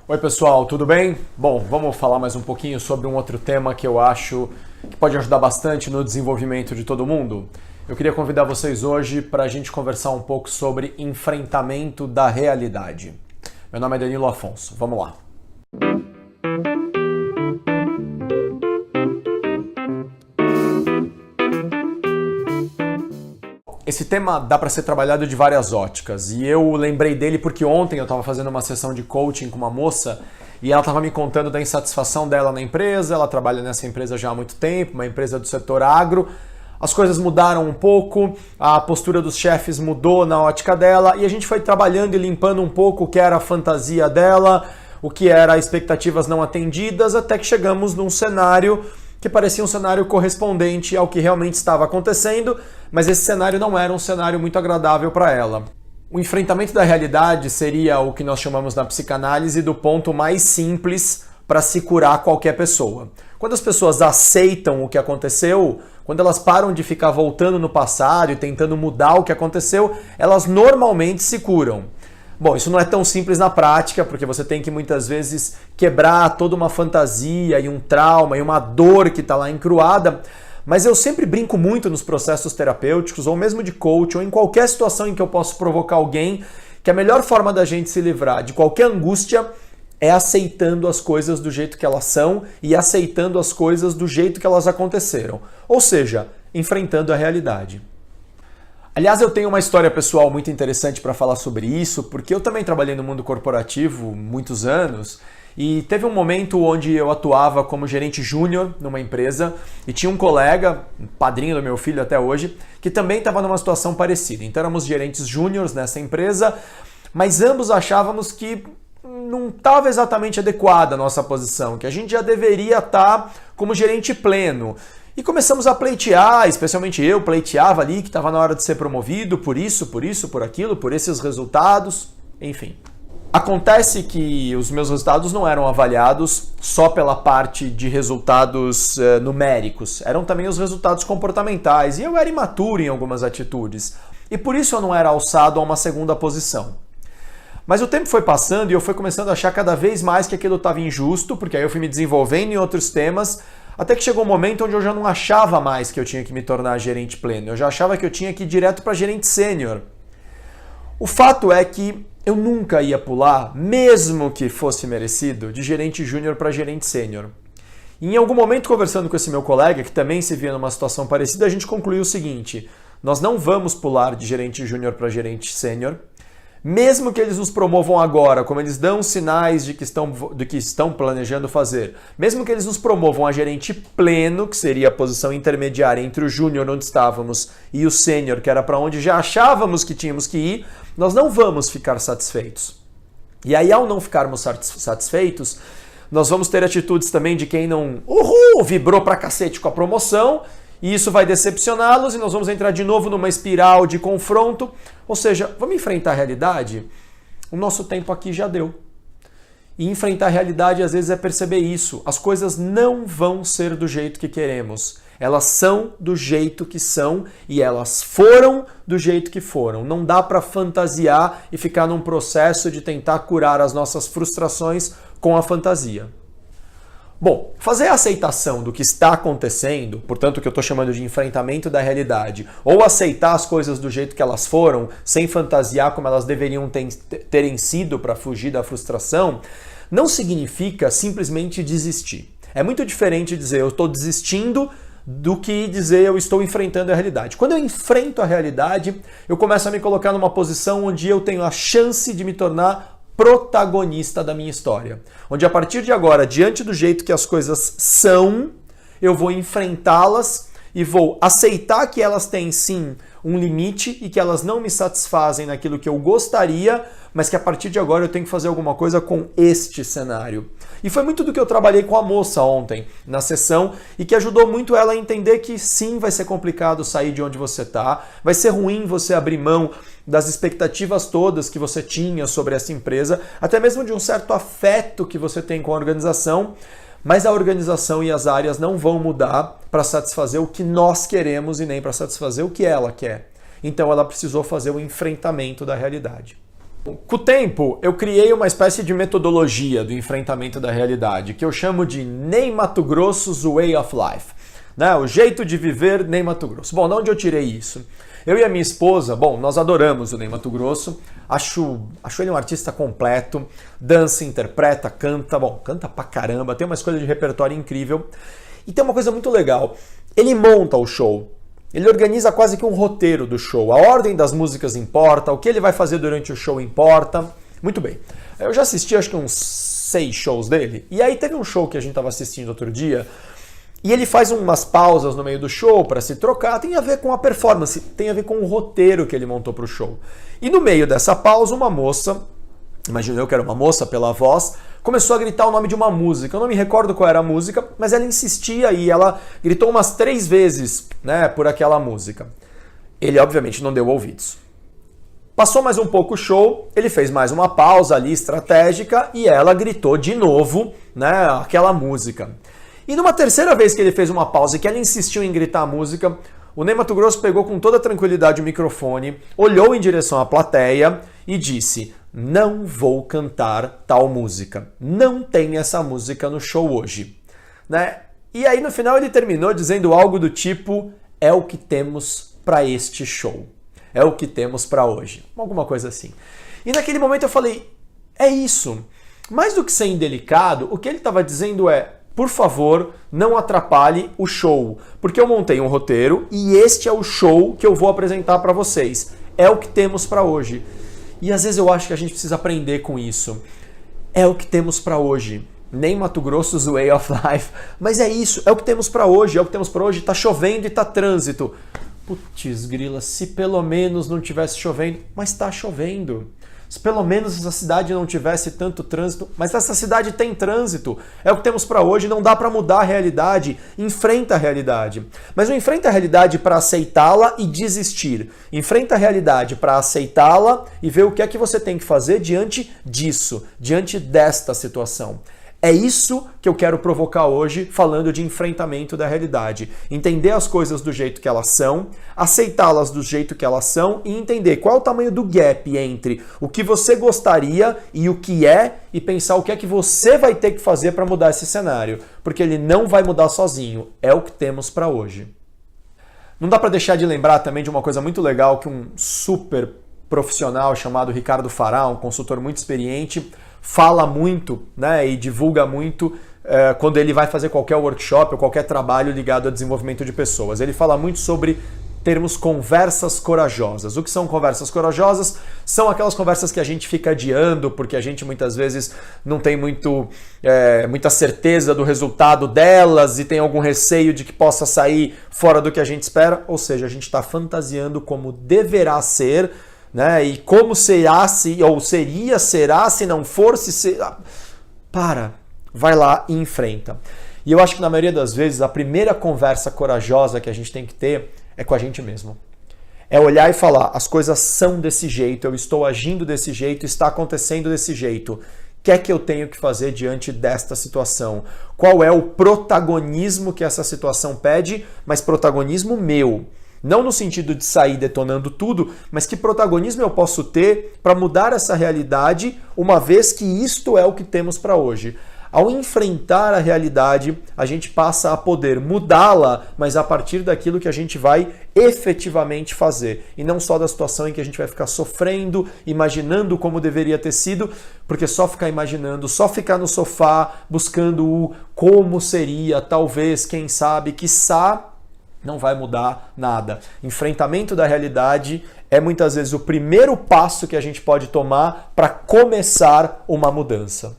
Oi pessoal, tudo bem? Bom, vamos falar mais um pouquinho sobre um outro tema que eu acho que pode ajudar bastante no desenvolvimento de todo mundo. Eu queria convidar vocês hoje para a gente conversar um pouco sobre enfrentamento da realidade. Meu nome é Danilo Afonso, vamos lá. Esse tema dá para ser trabalhado de várias óticas e eu lembrei dele porque ontem eu estava fazendo uma sessão de coaching com uma moça e ela estava me contando da insatisfação dela na empresa. Ela trabalha nessa empresa já há muito tempo, uma empresa do setor agro. As coisas mudaram um pouco, a postura dos chefes mudou na ótica dela e a gente foi trabalhando e limpando um pouco o que era a fantasia dela, o que era expectativas não atendidas, até que chegamos num cenário que parecia um cenário correspondente ao que realmente estava acontecendo, mas esse cenário não era um cenário muito agradável para ela. O enfrentamento da realidade seria o que nós chamamos na psicanálise do ponto mais simples para se curar qualquer pessoa. Quando as pessoas aceitam o que aconteceu, quando elas param de ficar voltando no passado e tentando mudar o que aconteceu, elas normalmente se curam. Bom, isso não é tão simples na prática, porque você tem que muitas vezes quebrar toda uma fantasia e um trauma e uma dor que está lá encruada, mas eu sempre brinco muito nos processos terapêuticos, ou mesmo de coach, ou em qualquer situação em que eu posso provocar alguém, que a melhor forma da gente se livrar de qualquer angústia é aceitando as coisas do jeito que elas são e aceitando as coisas do jeito que elas aconteceram, ou seja, enfrentando a realidade. Aliás, eu tenho uma história pessoal muito interessante para falar sobre isso, porque eu também trabalhei no mundo corporativo muitos anos e teve um momento onde eu atuava como gerente júnior numa empresa e tinha um colega, um padrinho do meu filho até hoje, que também estava numa situação parecida. Então éramos gerentes júniores nessa empresa, mas ambos achávamos que não estava exatamente adequada a nossa posição, que a gente já deveria estar como gerente pleno. E começamos a pleitear, especialmente eu pleiteava ali que estava na hora de ser promovido por isso, por aquilo, por esses resultados, enfim. Acontece que os meus resultados não eram avaliados só pela parte de resultados numéricos, eram também os resultados comportamentais e eu era imaturo em algumas atitudes e por isso eu não era alçado a uma segunda posição. Mas o tempo foi passando e eu fui começando a achar cada vez mais que aquilo estava injusto, porque aí eu fui me desenvolvendo em outros temas, até que chegou um momento onde eu já não achava mais que eu tinha que me tornar gerente pleno, eu já achava que eu tinha que ir direto para gerente sênior. O fato é que eu nunca ia pular, mesmo que fosse merecido, de gerente júnior para gerente sênior. E em algum momento, conversando com esse meu colega, que também se via numa situação parecida, a gente concluiu o seguinte: nós não vamos pular de gerente júnior para gerente sênior, mesmo que eles nos promovam agora, como eles dão sinais de que estão planejando fazer, mesmo que eles nos promovam a gerente pleno, que seria a posição intermediária entre o júnior onde estávamos e o sênior, que era para onde já achávamos que tínhamos que ir, nós não vamos ficar satisfeitos. E aí, ao não ficarmos satisfeitos, nós vamos ter atitudes também de quem não vibrou pra cacete com a promoção, e isso vai decepcioná-los e nós vamos entrar de novo numa espiral de confronto. Ou seja, vamos enfrentar a realidade? O nosso tempo aqui já deu. E enfrentar a realidade às vezes é perceber isso. As coisas não vão ser do jeito que queremos. Elas são do jeito que são e elas foram do jeito que foram. Não dá para fantasiar e ficar num processo de tentar curar as nossas frustrações com a fantasia. Bom, fazer a aceitação do que está acontecendo, portanto o que eu estou chamando de enfrentamento da realidade, ou aceitar as coisas do jeito que elas foram, sem fantasiar como elas deveriam terem sido para fugir da frustração, não significa simplesmente desistir. É muito diferente dizer eu estou desistindo do que dizer eu estou enfrentando a realidade. Quando eu enfrento a realidade, eu começo a me colocar numa posição onde eu tenho a chance de me tornar protagonista da minha história. Onde a partir de agora, diante do jeito que as coisas são, eu vou enfrentá-las e vou aceitar que elas têm sim um limite e que elas não me satisfazem naquilo que eu gostaria, mas que a partir de agora eu tenho que fazer alguma coisa com este cenário. E foi muito do que eu trabalhei com a moça ontem na sessão e que ajudou muito ela a entender que sim, vai ser complicado sair de onde você está, vai ser ruim você abrir mão das expectativas todas que você tinha sobre essa empresa, até mesmo de um certo afeto que você tem com a organização, mas a organização e as áreas não vão mudar para satisfazer o que nós queremos e nem para satisfazer o que ela quer. Então ela precisou fazer o enfrentamento da realidade. Com o tempo, eu criei uma espécie de metodologia do enfrentamento da realidade, que eu chamo de Ney Matogrosso's Way of Life. Né? O jeito de viver Ney Matogrosso. Bom, de onde eu tirei isso? Eu e a minha esposa, bom, nós adoramos o Ney Matogrosso, acho ele um artista completo, dança, interpreta, canta, bom, canta pra caramba, tem uma escolha de repertório incrível. E tem uma coisa muito legal, ele monta o show. Ele organiza quase que um roteiro do show. A ordem das músicas importa, o que ele vai fazer durante o show importa. Muito bem. Eu já assisti acho que uns 6 shows dele. E aí teve um show que a gente estava assistindo outro dia e ele faz umas pausas no meio do show para se trocar. Tem a ver com a performance, tem a ver com o roteiro que ele montou para o show. E no meio dessa pausa, uma moça, imagino eu que era uma moça pela voz, começou a gritar o nome de uma música. Eu não me recordo qual era a música, mas ela insistia e ela gritou umas 3 vezes, né, por aquela música. Ele, obviamente, não deu ouvidos. Passou mais um pouco o show, ele fez mais uma pausa ali estratégica e ela gritou de novo, né, aquela música. E numa terceira vez que ele fez uma pausa e que ela insistiu em gritar a música, o Ney Matogrosso pegou com toda tranquilidade o microfone, olhou em direção à plateia e disse: "Não vou cantar tal música. Não tem essa música no show hoje." Né? E aí no final ele terminou dizendo algo do tipo: "É o que temos para este show. É o que temos para hoje." Alguma coisa assim. E naquele momento eu falei: é isso. Mais do que ser indelicado, o que ele estava dizendo é: por favor, não atrapalhe o show, porque eu montei um roteiro e este é o show que eu vou apresentar para vocês. É o que temos para hoje. E às vezes eu acho que a gente precisa aprender com isso. É o que temos para hoje. Ney Matogrosso's Way of Life. Mas é isso, é o que temos para hoje, é o que temos para hoje. Tá chovendo e tá trânsito. Putz, grila, se pelo menos não tivesse chovendo, mas tá chovendo. Se pelo menos essa cidade não tivesse tanto trânsito, mas essa cidade tem trânsito. É o que temos para hoje, não dá para mudar a realidade. Enfrenta a realidade. Mas não enfrenta a realidade para aceitá-la e desistir. Enfrenta a realidade para aceitá-la e ver o que é que você tem que fazer diante disso, diante desta situação. É isso que eu quero provocar hoje, falando de enfrentamento da realidade. Entender as coisas do jeito que elas são, aceitá-las do jeito que elas são e entender qual é o tamanho do gap entre o que você gostaria e o que é e pensar o que é que você vai ter que fazer para mudar esse cenário. Porque ele não vai mudar sozinho. É o que temos para hoje. Não dá para deixar de lembrar também de uma coisa muito legal que um super profissional chamado Ricardo Fará, um consultor muito experiente, fala muito, né, e divulga muito quando ele vai fazer qualquer workshop ou qualquer trabalho ligado a desenvolvimento de pessoas. Ele fala muito sobre termos conversas corajosas. O que são conversas corajosas? São aquelas conversas que a gente fica adiando porque a gente muitas vezes não tem muita certeza do resultado delas e tem algum receio de que possa sair fora do que a gente espera. Ou seja, a gente está fantasiando como deverá ser, né? E como será se não for, se será. Vai lá e enfrenta. E eu acho que na maioria das vezes a primeira conversa corajosa que a gente tem que ter é com a gente mesmo. É olhar e falar: as coisas são desse jeito, eu estou agindo desse jeito, está acontecendo desse jeito. O que é que eu tenho que fazer diante desta situação? Qual é o protagonismo que essa situação pede, mas protagonismo meu? Não no sentido de sair detonando tudo, mas que protagonismo eu posso ter para mudar essa realidade, uma vez que isto é o que temos para hoje. Ao enfrentar a realidade, a gente passa a poder mudá-la, mas a partir daquilo que a gente vai efetivamente fazer. E não só da situação em que a gente vai ficar sofrendo, imaginando como deveria ter sido, porque só ficar imaginando, só ficar no sofá, buscando o como seria, talvez, quem sabe, quiçá, não vai mudar nada. Enfrentamento da realidade é muitas vezes o primeiro passo que a gente pode tomar para começar uma mudança.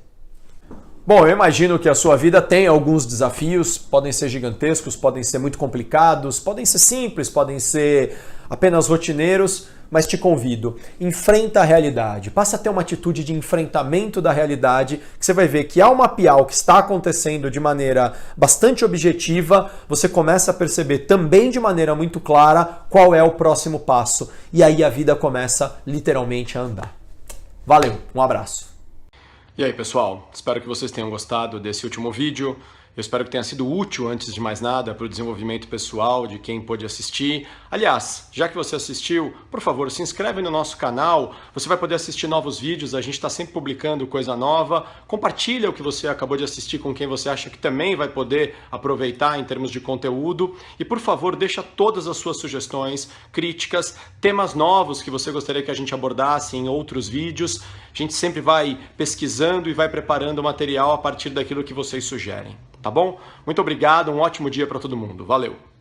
Bom, eu imagino que a sua vida tem alguns desafios, podem ser gigantescos, podem ser muito complicados, podem ser simples, podem ser apenas rotineiros, mas te convido, enfrenta a realidade, passa a ter uma atitude de enfrentamento da realidade, que você vai ver que ao mapear o que está acontecendo de maneira bastante objetiva, você começa a perceber também de maneira muito clara qual é o próximo passo, e aí a vida começa literalmente a andar. Valeu, um abraço! E aí pessoal, espero que vocês tenham gostado desse último vídeo. Eu espero que tenha sido útil, antes de mais nada, para o desenvolvimento pessoal de quem pôde assistir. Aliás, já que você assistiu, por favor, se inscreve no nosso canal. Você vai poder assistir novos vídeos, a gente está sempre publicando coisa nova. Compartilha o que você acabou de assistir com quem você acha que também vai poder aproveitar em termos de conteúdo. E, por favor, deixa todas as suas sugestões, críticas, temas novos que você gostaria que a gente abordasse em outros vídeos. A gente sempre vai pesquisando e vai preparando o material a partir daquilo que vocês sugerem. Tá bom? Muito obrigado, um ótimo dia para todo mundo. Valeu!